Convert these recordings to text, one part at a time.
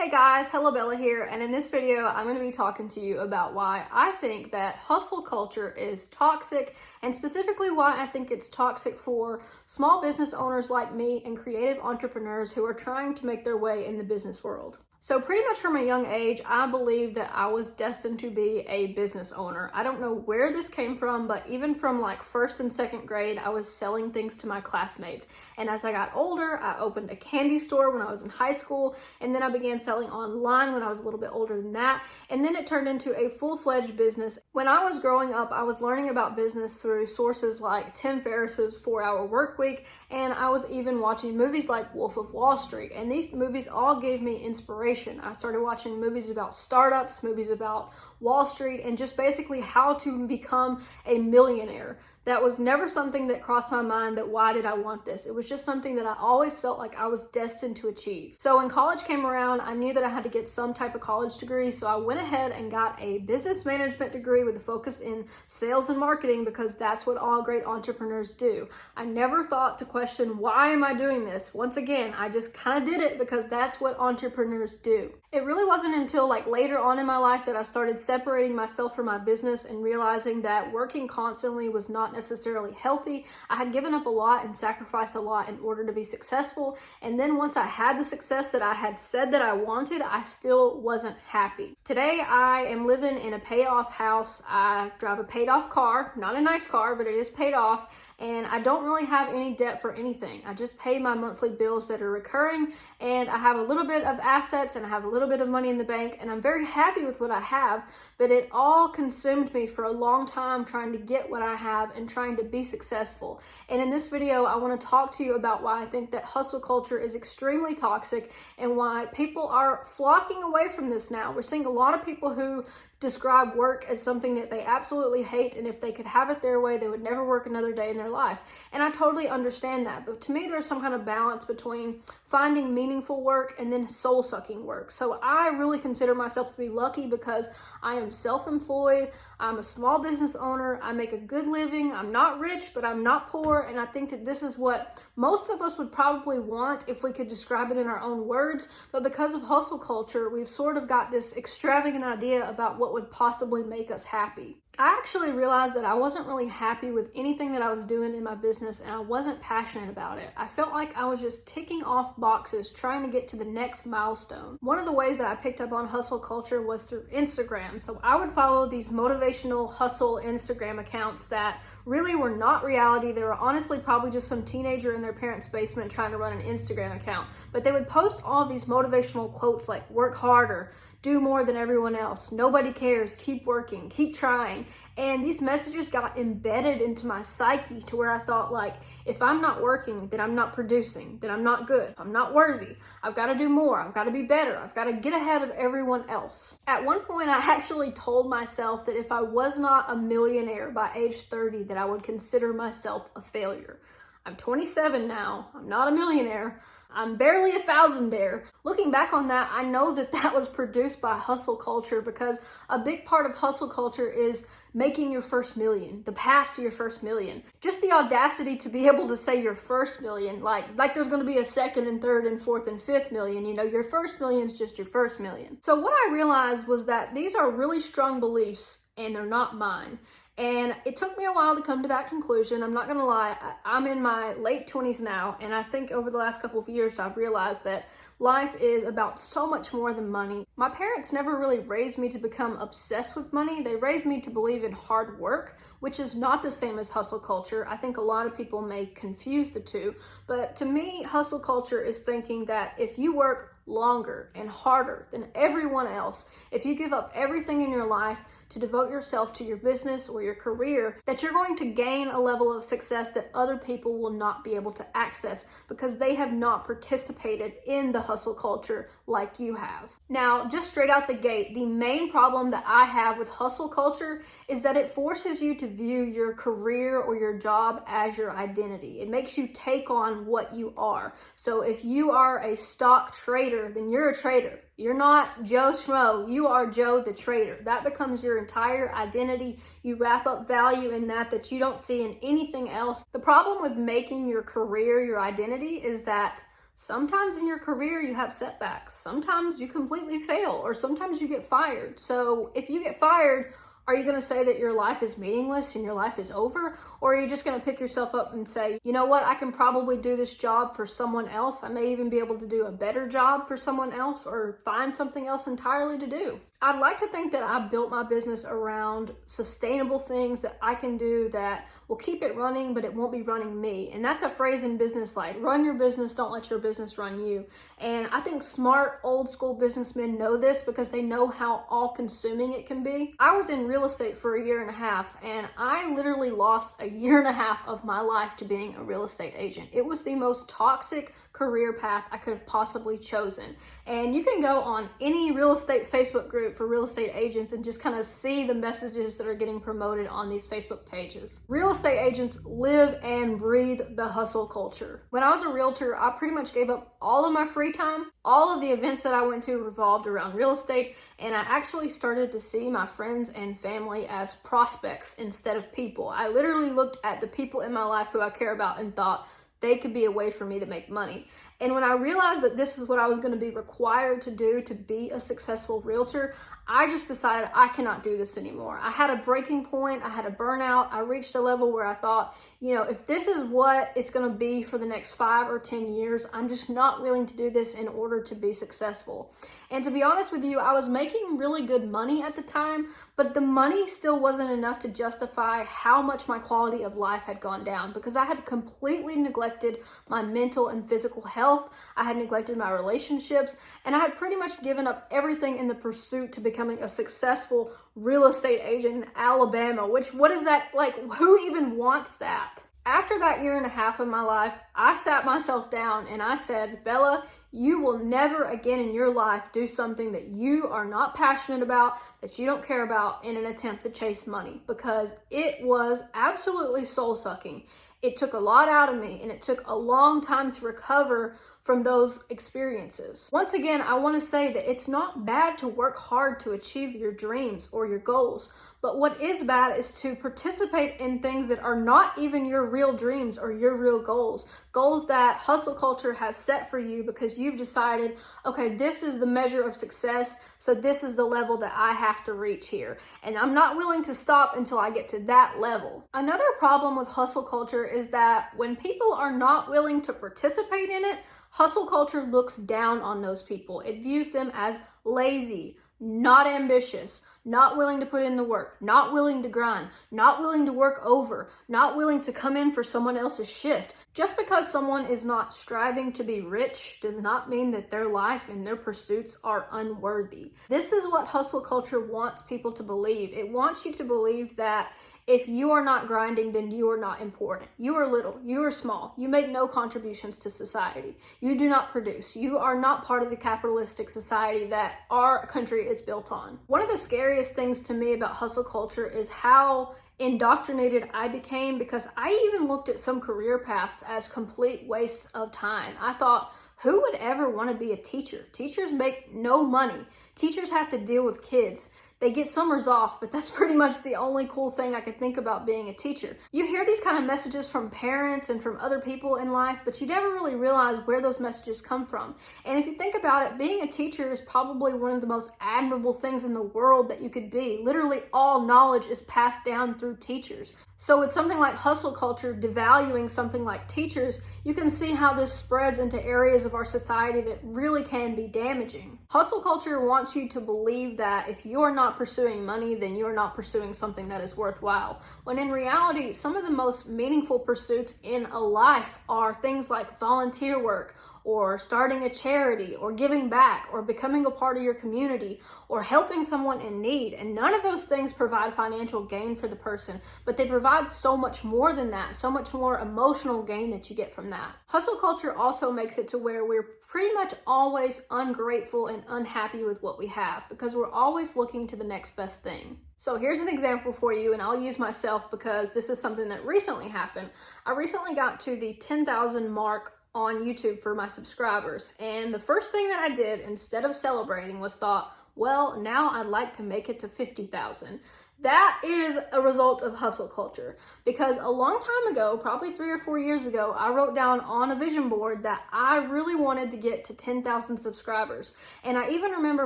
Hey guys, Hello Bella here, and in this video I'm going to be talking to you about why I think that hustle culture is toxic, and specifically why I think it's toxic for small business owners like me and creative entrepreneurs who are trying to make their way in the business world. So pretty much from a young age, I believed that I was destined to be a business owner. I don't know where this came from, but even from like first and second grade, I was selling things to my classmates. And as I got older, I opened a candy store when I was in high school, and then I began selling online when I was a little bit older than that. And then it turned into a full-fledged business. When I was growing up, I was learning about business through sources like Tim Ferriss's 4-Hour Workweek, and I was even watching movies like Wolf of Wall Street. And these movies all gave me inspiration. I started watching movies about startups, movies about Wall Street, and just basically how to become a millionaire. That was never something that crossed my mind that why did I want this? It was just something that I always felt like I was destined to achieve. So when college came around, I knew that I had to get some type of college degree. So I went ahead and got a business management degree with a focus in sales and marketing, because that's what all great entrepreneurs do. I never thought to question, why am I doing this? Once again, I just kind of did it because that's what entrepreneurs do. It really wasn't until like later on in my life that I started separating myself from my business and realizing that working constantly was not necessarily healthy. I had given up a lot and sacrificed a lot in order to be successful. And then once I had the success that I had said that I wanted, I still wasn't happy. Today, I am living in a paid off house. I drive a paid off car, not a nice car, but it is paid off. And I don't really have any debt for anything. I just pay my monthly bills that are recurring, and I have a little bit of assets and I have a little bit of money in the bank, and I'm very happy with what I have, but it all consumed me for a long time trying to get what I have and trying to be successful. And in this video, I want to talk to you about why I think that hustle culture is extremely toxic and why people are flocking away from this now. We're seeing a lot of people who describe work as something that they absolutely hate, and if they could have it their way, they would never work another day in their life. And I totally understand that, but to me, there's some kind of balance between finding meaningful work and then soul-sucking work. So I really consider myself to be lucky because I am self-employed, I'm a small business owner, I make a good living, I'm not rich, but I'm not poor, and I think that this is what most of us would probably want if we could describe it in our own words. But because of hustle culture, we've sort of got this extravagant idea about what would possibly make us happy. I actually realized that I wasn't really happy with anything that I was doing in my business, and I wasn't passionate about it. I felt like I was just ticking off boxes trying to get to the next milestone. One of the ways that I picked up on hustle culture was through Instagram. So I would follow these motivational hustle Instagram accounts that really were not reality. They were honestly probably just some teenager in their parents' basement trying to run an Instagram account. But they would post all these motivational quotes like work harder, do more than everyone else, nobody cares, keep working, keep trying. And these messages got embedded into my psyche to where I thought, like, if I'm not working, then I'm not producing, then I'm not good, I'm not worthy, I've got to do more, I've got to be better, I've got to get ahead of everyone else. At one point, I actually told myself that if I was not a millionaire by age 30, that I would consider myself a failure. I'm 27 now, I'm not a millionaire, I'm barely a thousandaire. Looking back on that, I know that that was produced by hustle culture, because a big part of hustle culture is making your first million, the path to your first million. Just the audacity to be able to say your first million, like there's going to be a second and third and fourth and fifth million. You know, your first million is just your first million. So what I realized was that these are really strong beliefs and they're not mine. And it took me a while to come to that conclusion. I'm not gonna lie, I'm in my late 20s now, and I think over the last couple of years I've realized that life is about so much more than money. My parents never really raised me to become obsessed with money. They raised me to believe in hard work, which is not the same as hustle culture. I think a lot of people may confuse the two, but to me, hustle culture is thinking that if you work longer and harder than everyone else, if you give up everything in your life to devote yourself to your business or your career, that you're going to gain a level of success that other people will not be able to access because they have not participated in the hustle culture like you have. Now, just straight out the gate, the main problem that I have with hustle culture is that it forces you to view your career or your job as your identity. It makes you take on what you are. So if you are a stock trader, then you're a trader. You're not Joe Schmo, you are Joe the trader. That becomes your entire identity. You wrap up value in that you don't see in anything else. The problem with making your career your identity is that Sometimes in your career you have setbacks. Sometimes you completely fail, or sometimes you get fired. So if you get fired, are you going to say that your life is meaningless and your life is over? Or are you just going to pick yourself up and say, you know what, I can probably do this job for someone else. I may even be able to do a better job for someone else or find something else entirely to do. I'd like to think that I built my business around sustainable things that I can do that will keep it running, but it won't be running me. And that's a phrase in business like, run your business, don't let your business run you. And I think smart old school businessmen know this because they know how all-consuming it can be. I was in real estate for 1.5 years, and I literally lost 1.5 years of my life to being a real estate agent. It was the most toxic career path I could have possibly chosen. And you can go on any real estate Facebook group for real estate agents and just kind of see the messages that are getting promoted on these Facebook pages. Real estate agents live and breathe the hustle culture. When I was a realtor, I pretty much gave up all of my free time. All of the events that I went to revolved around real estate, and I actually started to see my friends and family as prospects instead of people. I literally looked at the people in my life who I care about and thought, they could be a way for me to make money. And when I realized that this is what I was going to be required to do to be a successful realtor, I just decided I cannot do this anymore. I had a breaking point. I had a burnout. I reached a level where I thought, you know, if this is what it's going to be for the next 5 or 10 years, I'm just not willing to do this in order to be successful. And to be honest with you, I was making really good money at the time, but the money still wasn't enough to justify how much my quality of life had gone down because I had completely neglected my mental and physical health. I had neglected my relationships, and I had pretty much given up everything in the pursuit to becoming a successful real estate agent in Alabama, which, what is that, like, who even wants that? After that 1.5 years of my life, I sat myself down and I said, Bella, you will never again in your life do something that you are not passionate about, that you don't care about in an attempt to chase money, because it was absolutely soul-sucking. It took a lot out of me, and it took a long time to recover from those experiences. Once again, I want to say that it's not bad to work hard to achieve your dreams or your goals, but what is bad is to participate in things that are not even your real dreams or your real goals. Goals that hustle culture has set for you because you've decided, okay, this is the measure of success, so this is the level that I have to reach here. And I'm not willing to stop until I get to that level. Another problem with hustle culture is that when people are not willing to participate in it, hustle culture looks down on those people. It views them as lazy, not ambitious, not willing to put in the work, not willing to grind, not willing to work over, not willing to come in for someone else's shift. Just because someone is not striving to be rich does not mean that their life and their pursuits are unworthy. This is what hustle culture wants people to believe. It wants you to believe that if you are not grinding, then you are not important. You are little, you are small, you make no contributions to society. You do not produce. You are not part of the capitalistic society that our country is built on. One of the scariest things to me about hustle culture is how indoctrinated I became, because I even looked at some career paths as complete wastes of time. I thought, who would ever want to be a teacher? Teachers make no money. Teachers have to deal with kids. They get summers off, but that's pretty much the only cool thing I could think about being a teacher. You hear these kind of messages from parents and from other people in life, but you never really realize where those messages come from. And if you think about it, being a teacher is probably one of the most admirable things in the world that you could be. Literally all knowledge is passed down through teachers. So with something like hustle culture devaluing something like teachers, you can see how this spreads into areas of our society that really can be damaging. Hustle culture wants you to believe that if you're not pursuing money, then you're not pursuing something that is worthwhile. When in reality, some of the most meaningful pursuits in a life are things like volunteer work, or starting a charity, or giving back, or becoming a part of your community, or helping someone in need. And none of those things provide financial gain for the person, but they provide so much more than that, so much more emotional gain that you get from that. Hustle culture also makes it to where we're pretty much always ungrateful and unhappy with what we have, because we're always looking to the next best thing. So here's an example for you, and I'll use myself because this is something that recently happened. I recently got to the 10,000 mark on YouTube for my subscribers, and the first thing that I did instead of celebrating was thought, well, now I'd like to make it to 50,000. That is a result of hustle culture, because a long time ago, probably 3 or 4 years ago, I wrote down on a vision board that I really wanted to get to 10,000 subscribers. And I even remember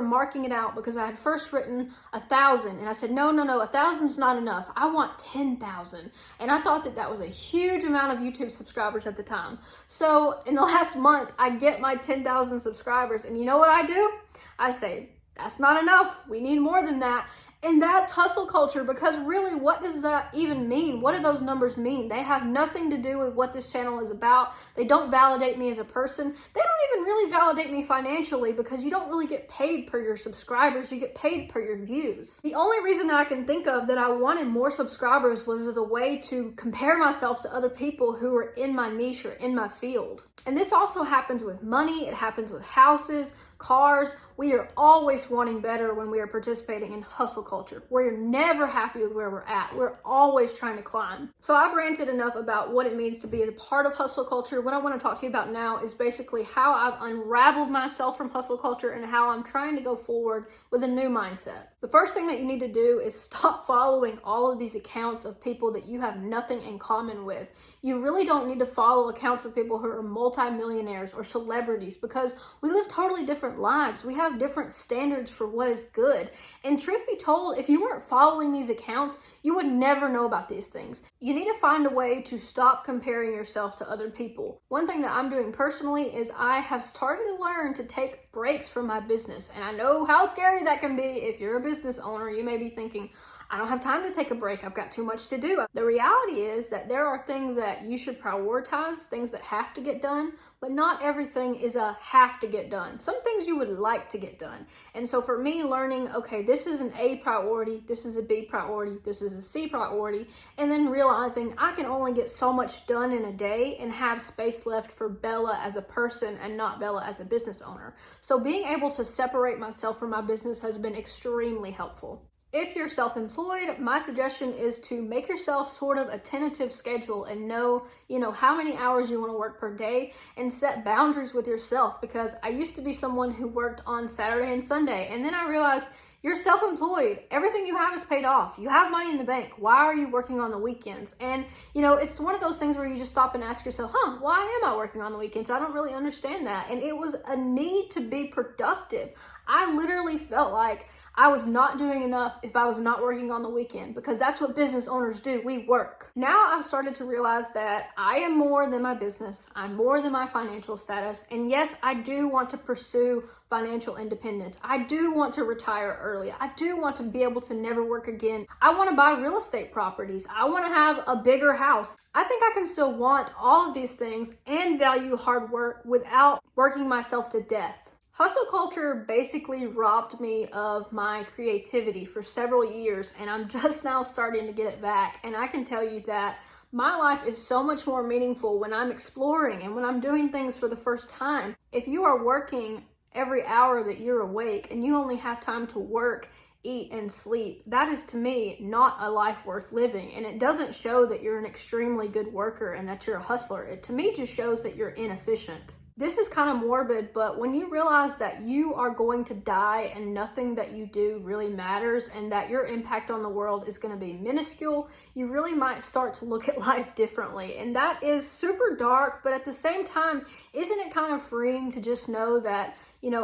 marking it out because I had first written 1,000 and I said, no, 1,000's not enough. I want 10,000. And I thought that that was a huge amount of YouTube subscribers at the time. So in the last month, I get my 10,000 subscribers, and you know what I do? I say, that's not enough. We need more than that. And that's hustle culture, because really, what does that even mean? What do those numbers mean? They have nothing to do with what this channel is about. They don't validate me as a person. They don't even really validate me financially, because you don't really get paid per your subscribers. You get paid per your views. The only reason that I can think of that I wanted more subscribers was as a way to compare myself to other people who are in my niche or in my field. And this also happens with money. It happens with houses, cars. We are always wanting better when we are participating in hustle culture. We're never happy with where we're at. We're always trying to climb. So I've ranted enough about what it means to be a part of hustle culture. What I want to talk to you about now is basically how I've unraveled myself from hustle culture and how I'm trying to go forward with a new mindset. The first thing that you need to do is stop following all of these accounts of people that you have nothing in common with. You really don't need to follow accounts of people who are multimillionaires or celebrities, because we live totally different lives. We have different standards for what is good. And truth be told, if you weren't following these accounts, you would never know about these things. You need to find a way to stop comparing yourself to other people. One thing that I'm doing personally is I have started to learn to take breaks from my business. And I know how scary that can be. If you're a business owner, you may be thinking, I don't have time to take a break. I've got too much to do. The reality is that there are things that you should prioritize, things that have to get done, but not everything is a have to get done. Some things you would like to get done. And so for me, learning, okay, this is an A priority, this is a B priority, this is a C priority, and then realizing I can only get so much done in a day and have space left for Bella as a person and not Bella as a business owner. So being able to separate myself from my business has been extremely helpful. If you're self-employed, my suggestion is to make yourself sort of a tentative schedule and know, how many hours you want to work per day, and set boundaries with yourself, because I used to be someone who worked on Saturday and Sunday, and then I realized you're self-employed. Everything you have is paid off. You have money in the bank. Why are you working on the weekends? And, it's one of those things where you just stop and ask yourself, why am I working on the weekends? I don't really understand that. And it was a need to be productive. I literally felt like I was not doing enough if I was not working on the weekend, because that's what business owners do. We work. Now I've started to realize that I am more than my business. I'm more than my financial status. And yes, I do want to pursue financial independence. I do want to retire early. I do want to be able to never work again. I want to buy real estate properties. I want to have a bigger house. I think I can still want all of these things and value hard work without working myself to death. Hustle culture basically robbed me of my creativity for several years, and I'm just now starting to get it back. And I can tell you that my life is so much more meaningful when I'm exploring and when I'm doing things for the first time. If you are working every hour that you're awake and you only have time to work, eat, and sleep, that is to me not a life worth living. And it doesn't show that you're an extremely good worker and that you're a hustler. It to me just shows that you're inefficient. This is kind of morbid, but when you realize that you are going to die and nothing that you do really matters, and that your impact on the world is going to be minuscule, you really might start to look at life differently. And that is super dark, but at the same time, isn't it kind of freeing to just know that,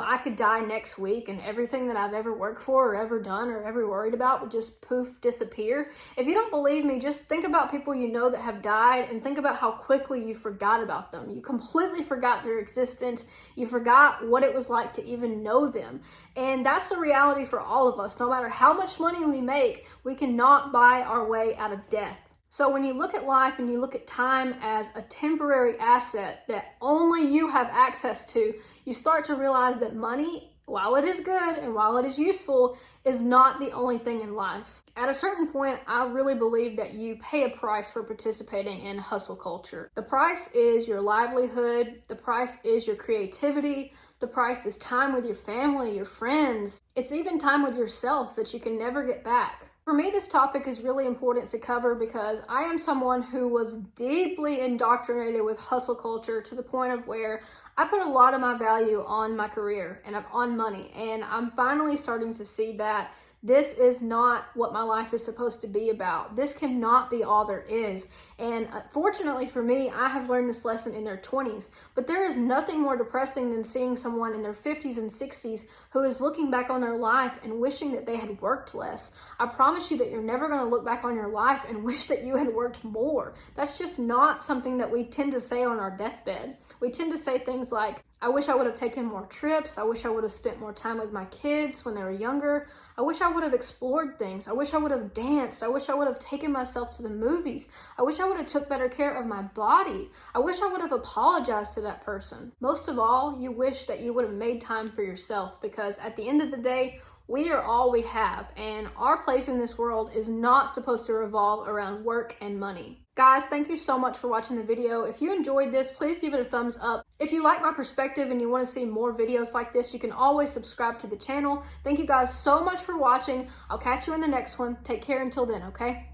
I could die next week and everything that I've ever worked for or ever done or ever worried about would just poof, disappear? If you don't believe me, just think about people that have died and think about how quickly you forgot about them. You completely forgot their existence. You forgot what it was like to even know them. And that's the reality for all of us. No matter how much money we make, we cannot buy our way out of death. So when you look at life and you look at time as a temporary asset that only you have access to, you start to realize that money, while it is good and while it is useful, is not the only thing in life. At a certain point, I really believe that you pay a price for participating in hustle culture. The price is your livelihood. The price is your creativity. The price is time with your family, your friends. It's even time with yourself that you can never get back. For me, this topic is really important to cover because I am someone who was deeply indoctrinated with hustle culture to the point of where I put a lot of my value on my career and on money. And I'm finally starting to see that this is not what my life is supposed to be about. This cannot be all there is. And fortunately for me, I have learned this lesson in their 20s, but there is nothing more depressing than seeing someone in their 50s and 60s who is looking back on their life and wishing that they had worked less. I promise you that you're never going to look back on your life and wish that you had worked more. That's just not something that we tend to say on our deathbed. We tend to say things like, I wish I would have taken more trips. I wish I would have spent more time with my kids when they were younger. I wish I would have explored things. I wish I would have danced. I wish I would have taken myself to the movies. I wish I would have took better care of my body. I wish I would have apologized to that person. Most of all, you wish that you would have made time for yourself, because at the end of the day, we are all we have, and our place in this world is not supposed to revolve around work and money. Guys, thank you so much for watching the video. If you enjoyed this, please give it a thumbs up. If you like my perspective and you want to see more videos like this, you can always subscribe to the channel. Thank you guys so much for watching. I'll catch you in the next one. Take care until then, okay?